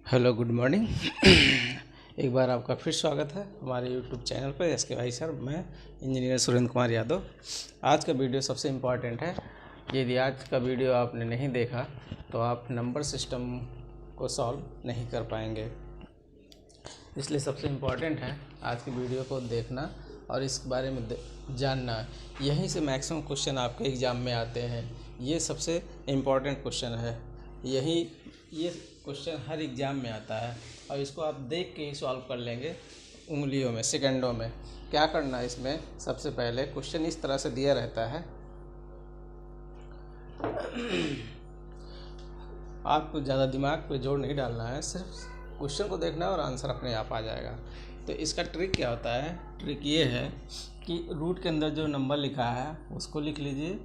Hello good morning. एक बार आपका फिर स्वागत है हमारे यूट्यूब चैनल पर एस के भाई सर। मैं इंजीनियर सुरेंद्र कुमार यादव। आज का वीडियो सबसे इम्पॉर्टेंट है। यदि आज का वीडियो आपने नहीं देखा तो आप नंबर सिस्टम को सॉल्व नहीं कर पाएंगे, इसलिए सबसे इम्पॉर्टेंट है आज की वीडियो को देखना और इस बारे में जानना। यहीं से मैक्सिमम क्वेश्चन आपके एग्ज़ाम में आते हैं। ये सबसे इम्पॉर्टेंट क्वेश्चन है। ये क्वेश्चन हर एग्ज़ाम में आता है और इसको आप देख के ही सॉल्व कर लेंगे उंगलियों में, सेकंडों में। क्या करना है इसमें, सबसे पहले क्वेश्चन इस तरह से दिया रहता है। आपको ज़्यादा दिमाग पे जोर नहीं डालना है, सिर्फ क्वेश्चन को देखना है और आंसर अपने आप आ जाएगा। तो इसका ट्रिक क्या होता है? ट्रिक ये है कि रूट के अंदर जो नंबर लिखा है उसको लिख लीजिए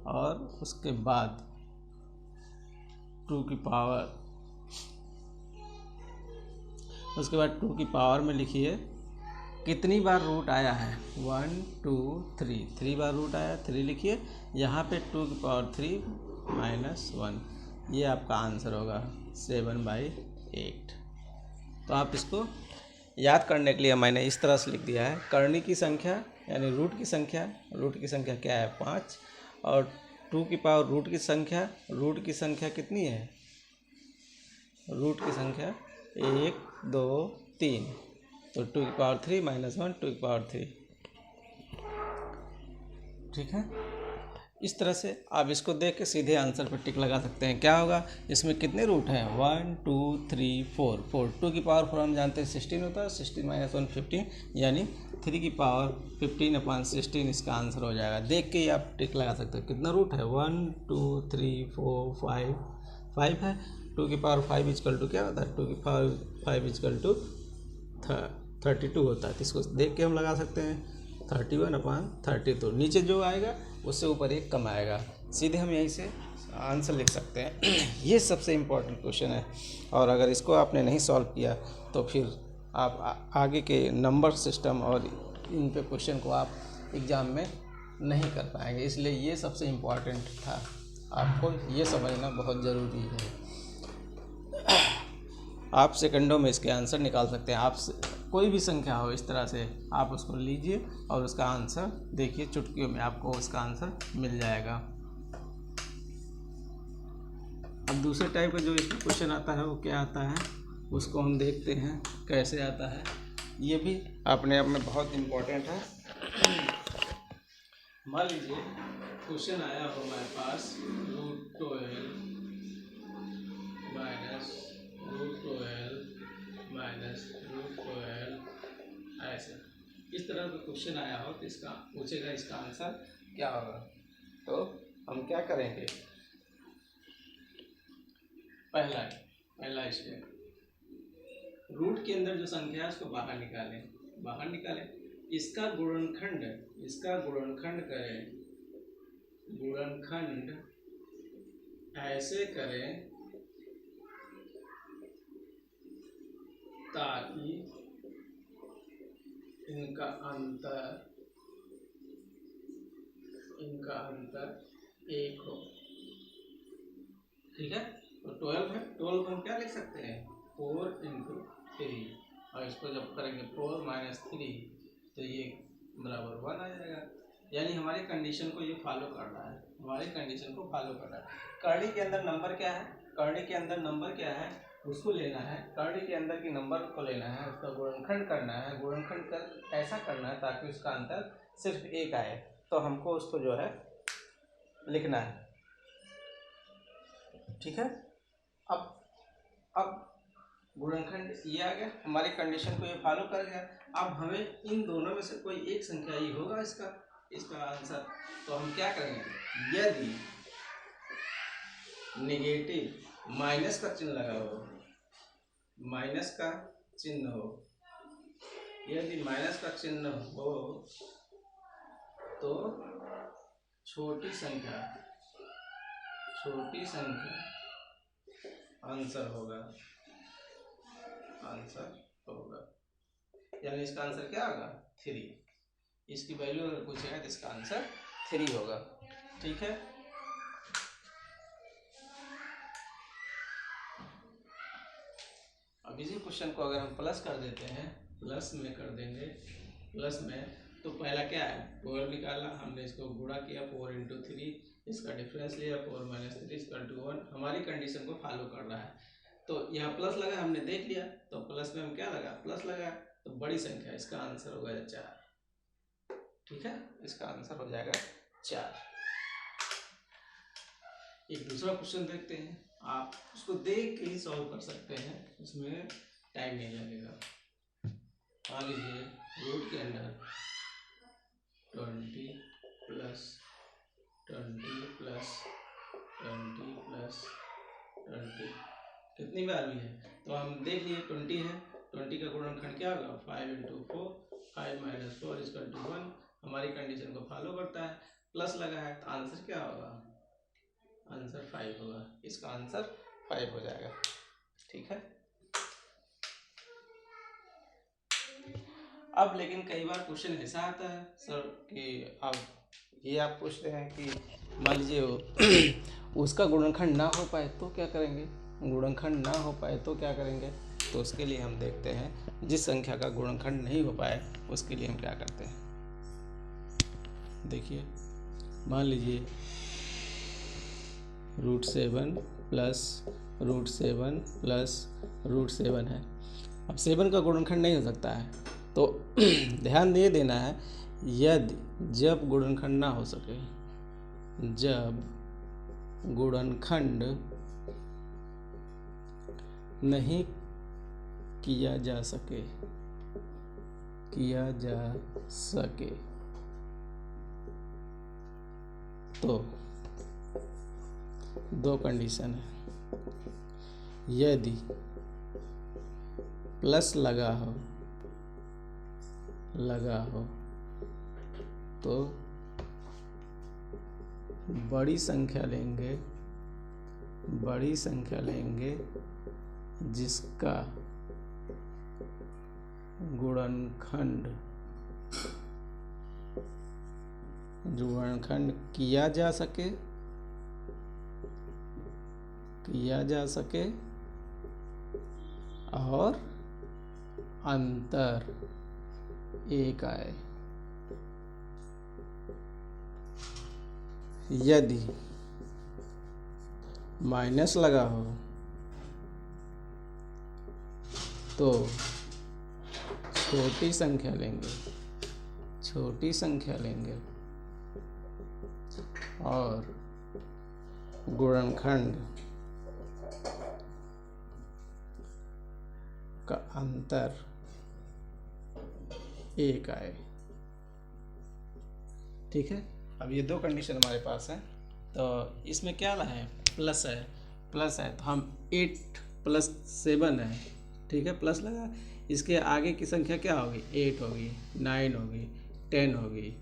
और उसके बाद 2 की पावर, उसके बाद 2 की पावर में लिखिए कितनी बार रूट आया है। 1 2 3, 3 बार रूट आया, 3 लिखिए। यहाँ पे 2 की पावर 3 - 1, ये आपका आंसर होगा 7/8। तो आप इसको याद करने के लिए मैंने इस तरह से लिख दिया है। करनी की संख्या यानी रूट की संख्या क्या है? 5। और 2 की पावर रूट की संख्या कितनी है? रूट की संख्या 1 2 3, तो 2 की पावर 3 - 1, 2 की पावर 3। ठीक है, इस तरह से आप इसको देख के सीधे आंसर पर टिक लगा सकते हैं। क्या होगा इसमें? कितने रूट हैं? 1 2 3 4। 2 की पावर 4 हम जानते हैं 16 होता है। 16 - 1 15, यानी 3 की पावर 15/16 इसका आंसर हो जाएगा। देख के ही आप टिक लगा सकते हो। कितना रूट है? 1 2 3 4 5 है। 2 की पावर 5 इजकल टू क्या होता है? 2 की पावर 5 इजकल टू 32 होता है। तो इसको देख के हम लगा सकते हैं 31/32। नीचे जो आएगा उससे ऊपर एक कम आएगा। सीधे हम यहीं से आंसर लिख सकते हैं। ये सबसे इम्पोर्टेंट क्वेश्चन है और अगर इसको आपने नहीं सॉल्व किया तो फिर आप आगे के नंबर सिस्टम और इन पे क्वेश्चन को आप एग्ज़ाम में नहीं कर पाएंगे। इसलिए ये सबसे इम्पोर्टेंट था। आपको ये समझना बहुत ज़रूरी है। आप सेकंडों में इसके आंसर निकाल सकते हैं। आप कोई भी संख्या हो इस तरह से आप उसको लीजिए और उसका आंसर देखिए, चुटकियों में आपको उसका आंसर मिल जाएगा। अब दूसरे टाइप का जो इसमें क्वेश्चन आता है वो क्या आता है, उसको हम देखते हैं कैसे आता है। ये भी अपने आप में बहुत इम्पोर्टेंट है। मान लीजिए क्वेश्चन आया हो हमारे पास √12 -√12 ऐसे इस तरह का क्वेश्चन आया हो तो इसका पूछेगा इसका आंसर क्या होगा। तो हम क्या करेंगे? पहला स्टेप, रूट के अंदर जो संख्या है उसको बाहर निकालें। इसका गुणनखंड करें। गुणनखंड ऐसे करें ताकि इनका अंतर 1 हो। ठीक है, तो 12 है। 12 को हम क्या लिख सकते हैं? 4 × 3, और इसको जब करेंगे 4 - 3 तो ये बराबर 1 आ जाएगा। यानी हमारी कंडीशन को ये फॉलो कर रहा है। करनी के अंदर नंबर क्या है? उसको लेना है। करनी के अंदर की नंबर को लेना है, उसका गुणनखंड करना है। गुणनखंड कर ऐसा करना है ताकि उसका अंतर सिर्फ 1 आए। तो हमको उसको जो है लिखना है। ठीक है, अब गुणनखंड ये आ गया, हमारी कंडीशन को ये फॉलो कर गया। अब हमें इन दोनों में से कोई एक संख्या ही होगा इसका आंसर। तो हम क्या करेंगे? यदि नेगेटिव माइनस का चिन्ह लगा हो, यदि माइनस का चिन्ह हो तो छोटी संख्या आंसर होगा। यानी इसका आंसर क्या होगा? 3। इसकी वैल्यू अगर पूछेगा तो इसका आंसर 3 होगा। ठीक है, अब इसी क्वेश्चन को अगर हम प्लस कर देते हैं, प्लस में कर देंगे, प्लस में तो पहला क्या है 12 निकाला, हमने इसको गुणा किया 4 इंटू 3, इसका डिफरेंस लिया 4 माइनस 3 इक्वल टू 1, हमारी कंडीशन को फॉलो कर रहा है। तो यहाँ प्लस लगा, हमने देख लिया, तो प्लस में हम क्या लगा प्लस लगा, तो बड़ी संख्या, इसका आंसर होगा 4। ठीक है, इसका आंसर हो जाएगा 4। एक दूसरा क्वेश्चन देखते हैं, आप उसको देख के ही सॉल्व कर सकते हैं, इसमें टाइम नहीं लगेगा। मान लीजिए रूट के अंदर 20 प्लस 20 प्लस 20 प्लस 20 कितनी वैल्यू है, तो हम देख लिए 20 है, 20 का गुणनखंड क्या होगा 5 इंटू 4, 5 माइनस 4 इक्वल टू 1, हमारी कंडीशन को फॉलो करता है, प्लस लगा है, तो आंसर क्या होगा, आंसर 5 होगा, इसका आंसर 5 हो जाएगा। ठीक है, अब लेकिन कई बार क्वेश्चन ऐसा आता है सर कि अब ये आप पूछते हैं कि मान लीजिए उसका गुणनखंड ना हो पाए तो क्या करेंगे, गुणनखंड ना हो पाए तो क्या करेंगे, तो उसके लिए हम देखते हैं जिस संख्या का गुणनखंड नहीं हो पाए उसके लिए हम क्या करते हैं। देखिए मान लीजिए √7 प्लस √7 प्लस √7 है, अब 7 का गुणनखंड नहीं हो सकता है, तो ध्यान दे देना है यदि जब गुणनखंड ना हो सके, जब गुणनखंड नहीं किया जा सके तो दो कंडीशन है, यदि प्लस लगा हो तो बड़ी संख्या लेंगे जिसका गुणनखंड किया जा सके और अंतर 1 आए। यदि माइनस लगा हो तो छोटी संख्या लेंगे और गुणनखंड का अंतर 1 आए। ठीक है, अब ये दो कंडीशन हमारे पास है, तो इसमें क्या है प्लस है तो हम 8 प्लस 7 है, ठीक है, प्लस लगा, इसके आगे की संख्या क्या होगी 8 होगी, 9 होगी, 10 होगी,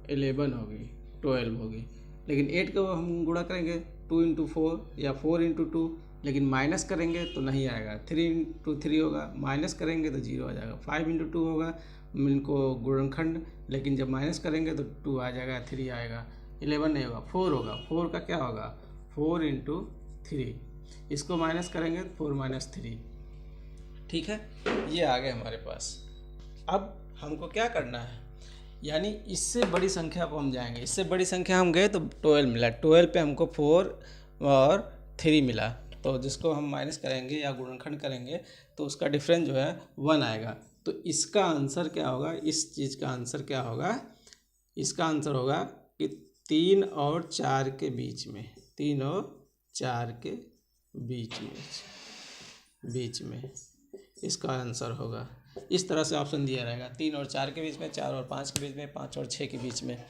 11 होगी, 12 होगी, लेकिन 8 को हम गुणा करेंगे 2 इंटू 4 या 4 इंटू 2, लेकिन माइनस करेंगे तो नहीं आएगा, 3 इंटू 3 होगा, माइनस करेंगे तो 0 आ जाएगा, 5 इंटू 2 होगा इनको गुणनखंड, लेकिन जब माइनस करेंगे तो 2 आ जाएगा, 3 आएगा, 11 नहीं होगा, 4 होगा, 4 का क्या होगा 4 इंटू 3, इसको माइनस करेंगे 4 माइनस 3। ठीक है, ये आ गए हमारे पास। अब हमको क्या करना है, यानी इससे बड़ी संख्या को हम जाएंगे, इससे बड़ी संख्या हम गए तो 12 मिला, 12 पे हमको 4 और 3 मिला, तो जिसको हम माइनस करेंगे या गुणनखंड करेंगे तो उसका डिफरेंस जो है 1 आएगा। तो इसका आंसर क्या होगा, इस चीज़ का आंसर क्या होगा, इसका आंसर होगा कि 3 और 4 के बीच में, 3 और 4 के बीच में इसका आंसर होगा। इस तरह से ऑप्शन दिया रहेगा, 3 और 4 के बीच में, 4 और 5 के बीच में, 5 और 6 के बीच में।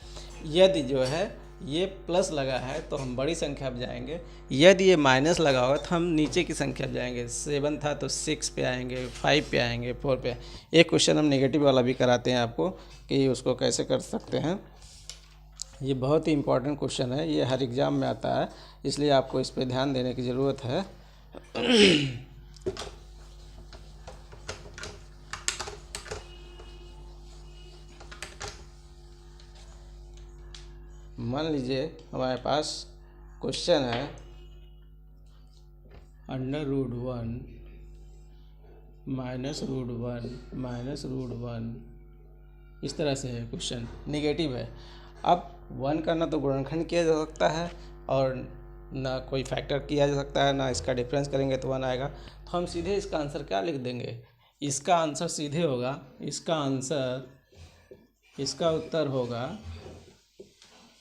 यदि जो है ये प्लस लगा है तो हम बड़ी संख्या पे जाएंगे, यदि ये माइनस लगा होगा तो हम नीचे की संख्या पे जाएंगे, 7 था तो 6 पे आएंगे, 5 पे आएंगे, 4 पे। एक क्वेश्चन हम नेगेटिव वाला भी कराते हैं आपको कि उसको कैसे कर सकते हैं, ये बहुत ही इम्पोर्टेंट क्वेश्चन है, ये हर एग्ज़ाम में आता है, इसलिए आपको इस पर ध्यान देने की ज़रूरत है। मान लीजिए हमारे पास क्वेश्चन है √1 -√1 इस तरह से है क्वेश्चन, निगेटिव है। अब 1 का ना तो गुणनखंड किया जा सकता है और ना कोई फैक्टर किया जा सकता है, ना इसका डिफरेंस करेंगे तो 1 आएगा। तो हम सीधे इसका आंसर क्या लिख देंगे, इसका आंसर सीधे होगा, इसका उत्तर होगा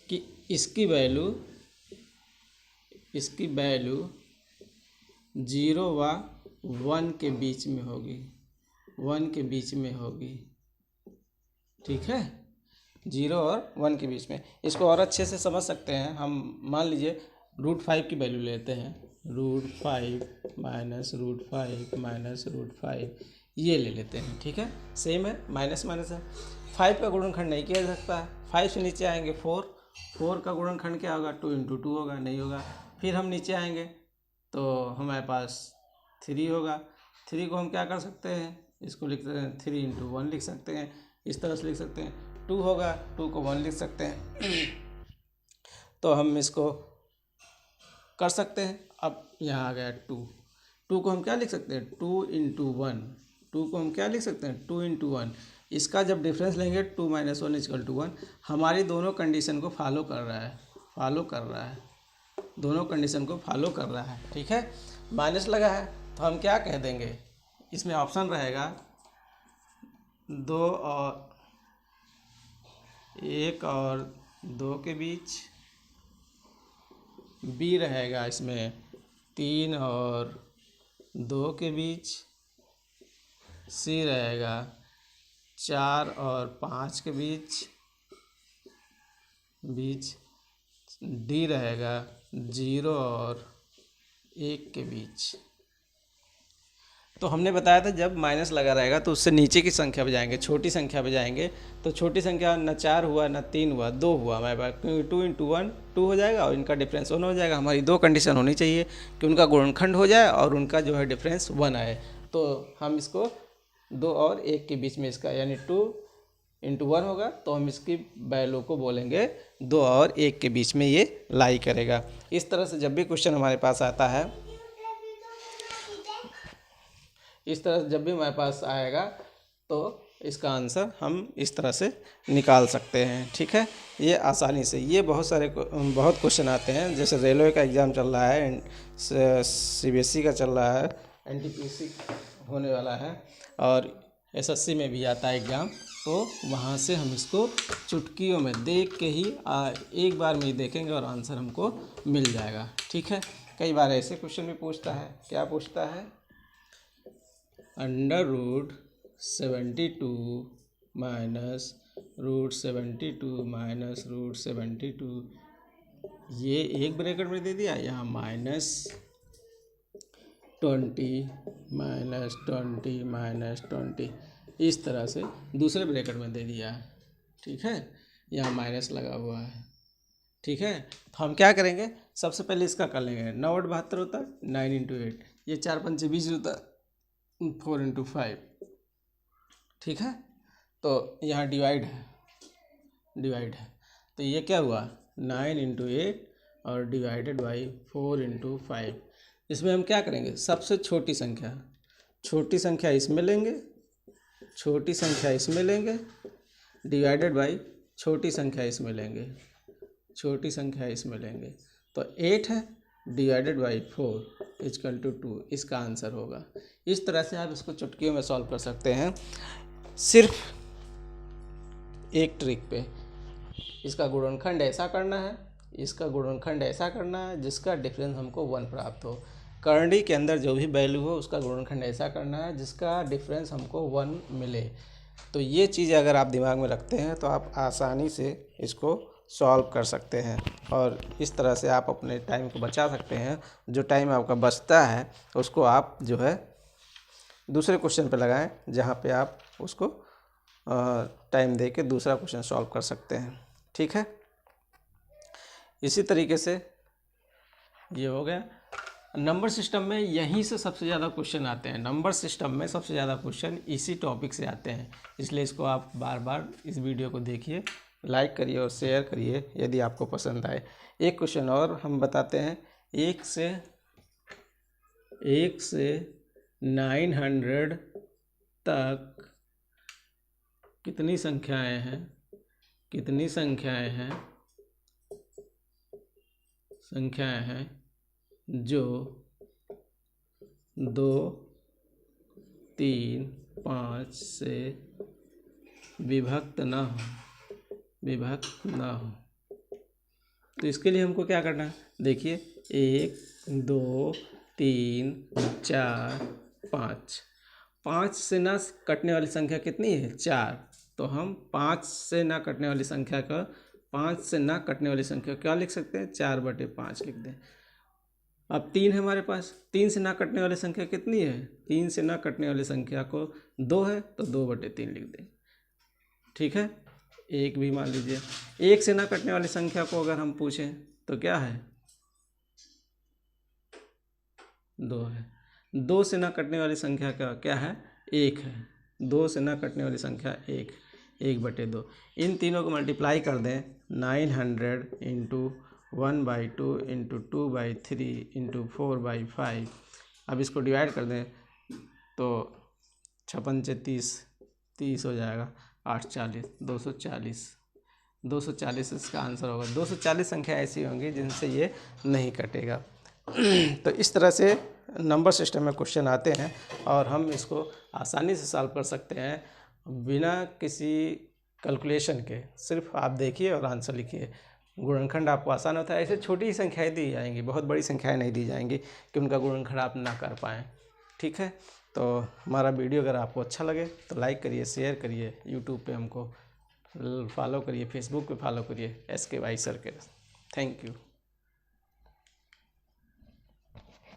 कि इसकी वैल्यू 0 व 1 के बीच में होगी, ठीक है, 0 और 1 के बीच में। इसको और अच्छे से समझ सकते हैं हम, मान लीजिए √5 की वैल्यू लेते हैं, √5 -√5 ये ले लेते हैं, ठीक है, सेम है, माइनस माइनस है। 5 का गुणनखंड नहीं किया जा सकता है, 5 से नीचे आएंगे 4 का गुणनखंड क्या होगा, 2 × 2 होगा, नहीं होगा। फिर हम नीचे आएंगे तो हमारे पास 3 होगा, 3 को हम क्या कर सकते हैं, इसको लिख सकते हैं 3 × 1 लिख सकते हैं, इस तरह से लिख सकते हैं। 2 होगा, 2 को 1 लिख सकते हैं तो हम इसको कर सकते हैं। अब यहाँ आ गया 2 को हम क्या लिख सकते हैं, 2 × 1, 2 को हम क्या लिख सकते हैं, 2 × 1। इसका जब डिफरेंस लेंगे 2 - 1 = 1, हमारी दोनों कंडीशन को फॉलो कर रहा है, दोनों कंडीशन को फॉलो कर रहा है, ठीक है। माइनस लगा है तो हम क्या कह देंगे, इसमें ऑप्शन रहेगा 2 और 1 और 2 के बीच, बी रहेगा इसमें 3 और 2 के बीच, सी रहेगा 4 और 5 के बीच, डी रहेगा 0 और 1 के बीच। तो हमने बताया था जब माइनस लगा रहेगा तो उससे नीचे की संख्या पे जाएंगे, छोटी संख्या पे जाएंगे, तो छोटी संख्या ना 4 हुआ, ना 3 हुआ, 2 हुआ हमारे पास, क्योंकि 2 × 1 2 हो जाएगा और इनका डिफरेंस 1 हो जाएगा। हमारी 2 कंडीशन होनी चाहिए कि उनका गुणनखंड हो जाए और उनका जो है डिफरेंस 1 आए। तो हम इसको 2 और 1 के बीच में इसका, यानी 2 × 1 होगा, तो हम इसकी वैल्यू को बोलेंगे 2 और 1 के बीच में ये लाई करेगा। इस तरह से जब भी क्वेश्चन हमारे पास आता है, इस तरह से जब भी हमारे पास आएगा तो इसका आंसर हम इस तरह से निकाल सकते हैं, ठीक है, ये आसानी से। ये बहुत क्वेश्चन आते हैं, जैसे रेलवे का एग्ज़ाम चल रहा है, CBSE का चल रहा है, NTPC होने वाला है और SSC में भी आता है एग्ज़ाम, तो वहाँ से हम इसको चुटकियों में देख के ही एक बार में ही देखेंगे और आंसर हमको मिल जाएगा, ठीक है। कई बार ऐसे क्वेश्चन भी पूछता है, क्या पूछता है, √72 - √72 ये एक ब्रैकेट में दे दिया, यहाँ -20 -20 इस तरह से दूसरे ब्रैकेट में दे दिया है, ठीक है, यहाँ माइनस लगा हुआ है, ठीक है। तो हम क्या करेंगे, सबसे पहले इसका कर लेंगे, 9 × 8 72 होता है, 9 × 8, ये 4 × 5 = 20 होता है, 4 × 5, ठीक है। तो यहाँ डिवाइड है, तो ये क्या हुआ, 9 × 8 और डिवाइडेड बाई 4 × 5। इसमें हम क्या करेंगे, सबसे छोटी संख्या इसमें लेंगे, डिवाइडेड बाई छोटी संख्या इसमें लेंगे, तो 8 है, डिवाइडेड बाई 4 = 2, इसका आंसर होगा। इस तरह से आप इसको चुटकियों में सॉल्व कर सकते हैं, सिर्फ एक ट्रिक पे। इसका गुणनखंड ऐसा करना है, जिसका डिफरेंस हमको 1 प्राप्त हो। करंडी के अंदर जो भी वैल्यू हो उसका गुणनखंड ऐसा करना है जिसका डिफरेंस हमको 1 मिले। तो ये चीज़ अगर आप दिमाग में रखते हैं तो आप आसानी से इसको सॉल्व कर सकते हैं और इस तरह से आप अपने टाइम को बचा सकते हैं। जो टाइम आपका बचता है उसको आप जो है दूसरे क्वेश्चन पे लगाएं, जहाँ पे आप उसको टाइम दे के दूसरा क्वेश्चन सॉल्व कर सकते हैं, ठीक है। इसी तरीके से ये हो गया। नंबर सिस्टम में यहीं से सबसे ज़्यादा क्वेश्चन आते हैं, नंबर सिस्टम में सबसे ज़्यादा क्वेश्चन इसी टॉपिक से आते हैं, इसलिए इसको आप बार बार इस वीडियो को देखिए, लाइक करिए और शेयर करिए यदि आपको पसंद आए। एक क्वेश्चन और हम बताते हैं, 1 से 900 तक कितनी संख्याएं हैं, जो 2, 3, 5 से विभक्त ना हो। तो इसके लिए हमको क्या करना है, देखिए 1, 2, 3, 4, 5। 5 से ना कटने वाली संख्या कितनी है, 4। तो हम 5 से ना कटने वाली संख्या क्या लिख सकते हैं, 4/5 लिख दें। अब 3 है हमारे पास, 3 से ना कटने वाली संख्या कितनी है, 3 से ना कटने वाली संख्या को 2 है तो 2/3 लिख दें। ठीक है, 1 भी मान लीजिए। 1 से ना कटने वाली संख्या को अगर हम पूछें तो क्या है, 2 है। 2 से ना कटने वाली संख्या का क्या है, 1 है। 2 से ना कटने वाली संख्या 1/2। इन तीनों को मल्टीप्लाई कर दें, 900 इंटू 1/2 इंटू 2/3 इंटू 4/5। अब इसको डिवाइड कर दें तो 56 × 30 हो जाएगा, 8 40, 240 इसका आंसर होगा। 240 संख्या ऐसी होंगी जिनसे ये नहीं कटेगा। तो इस तरह से नंबर सिस्टम में क्वेश्चन आते हैं और हम इसको आसानी से सॉल्व कर सकते हैं बिना किसी कैलकुलेशन के। सिर्फ आप देखिए और आंसर लिखिए। गुणनखंड आपको आसान होता है। ऐसे छोटी ही संख्याएं दी जाएंगी, बहुत बड़ी संख्याएं नहीं दी जाएंगी कि उनका गुणनखंड आप ना कर पाएँ। ठीक है, तो हमारा वीडियो अगर आपको अच्छा लगे तो लाइक करिए, शेयर करिए, यूट्यूब पे हमको फॉलो करिए, फेसबुक पे फॉलो करिए SKY सर के। Thank you.